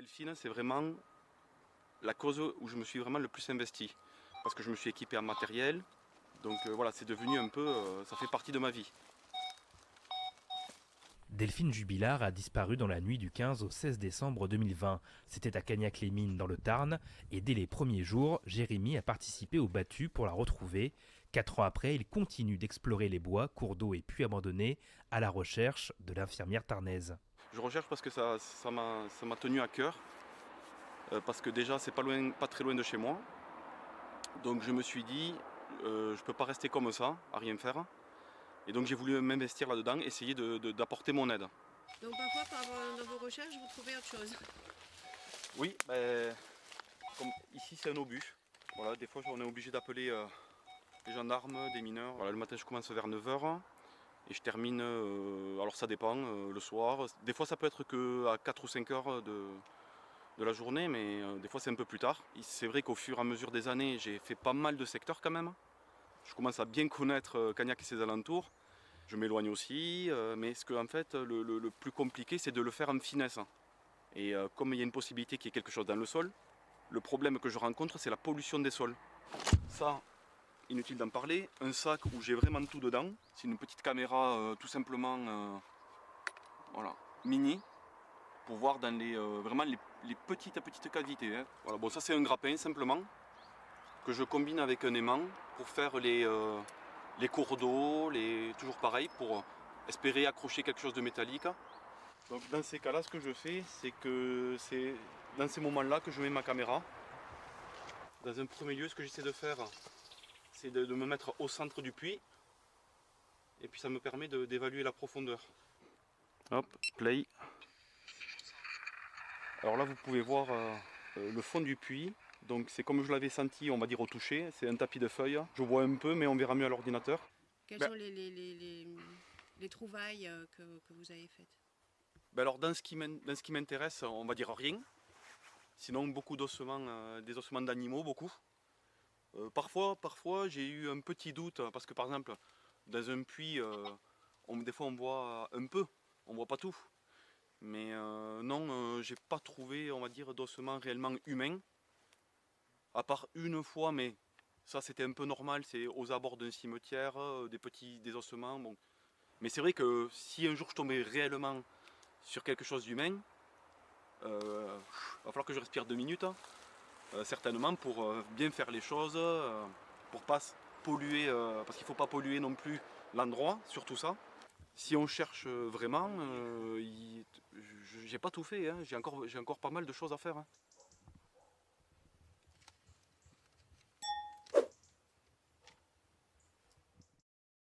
Delphine, c'est vraiment la cause où je me suis vraiment le plus investi. Parce que je me suis équipé en matériel. Donc voilà, c'est devenu un peu, ça fait partie de ma vie. Delphine Jubilard a disparu dans la nuit du 15 au 16 décembre 2020. C'était à Cagnac-les-Mines dans le Tarn et dès les premiers jours, Jérémy a participé aux battues pour la retrouver. 4 ans après, il continue d'explorer les bois, cours d'eau et puits abandonnés à la recherche de l'infirmière tarnaise. Je recherche parce que ça m'a tenu à cœur. Parce que déjà, c'est pas très loin de chez moi. Donc je me suis dit, je peux pas rester comme ça, à rien faire. Et donc j'ai voulu m'investir là-dedans, essayer d'apporter mon aide. Donc parfois, dans vos recherches, vous trouvez autre chose. Oui, comme ici c'est un obus. Voilà, des fois on est obligé d'appeler des gendarmes, des mineurs. Voilà, le matin je commence vers 9h et je termine, alors ça dépend, le soir. Des fois ça peut être qu'à 4 ou 5 heures de la journée, mais des fois c'est un peu plus tard. C'est vrai qu'au fur et à mesure des années, j'ai fait pas mal de secteurs quand même. Je commence à bien connaître Cagnac et ses alentours. Je m'éloigne aussi, mais ce que en fait le plus compliqué c'est de le faire en finesse. Et comme il y a une possibilité qu'il y ait quelque chose dans le sol, le problème que je rencontre c'est la pollution des sols. Ça, inutile d'en parler, un sac où j'ai vraiment tout dedans, c'est une petite caméra tout simplement voilà, mini, pour voir dans vraiment les petites cavités. Hein. Voilà, bon, ça c'est un grappin simplement, que je combine avec un aimant pour faire les cours d'eau, toujours pareil, pour espérer accrocher quelque chose de métallique. Donc dans ces cas-là, ce que je fais, c'est que c'est dans ces moments-là que je mets ma caméra. Dans un premier lieu, ce que j'essaie de faire, c'est de me mettre au centre du puits. Et puis ça me permet d'évaluer la profondeur. Hop, play. Alors là, vous pouvez voir le fond du puits. Donc c'est comme je l'avais senti, on va dire au toucher. C'est un tapis de feuilles. Je vois un peu, mais on verra mieux à l'ordinateur. Quelles sont les trouvailles que vous avez faites? Alors dans ce qui m'intéresse, on va dire rien. Sinon beaucoup d'ossements, des ossements d'animaux, beaucoup. Parfois j'ai eu un petit doute, parce que par exemple, dans un puits, des fois on voit un peu, on voit pas tout. Mais non, j'ai pas trouvé, on va dire, d'ossements réellement humains. À part une fois, mais ça c'était un peu normal, c'est aux abords d'un cimetière, des ossements. Bon. Mais c'est vrai que si un jour je tombais réellement sur quelque chose d'humain, il va falloir que je respire 2 minutes, certainement, pour bien faire les choses, pour pas polluer, parce qu'il ne faut pas polluer non plus l'endroit, surtout ça. Si on cherche vraiment, j'ai pas tout fait, hein, j'ai encore pas mal de choses à faire. Hein.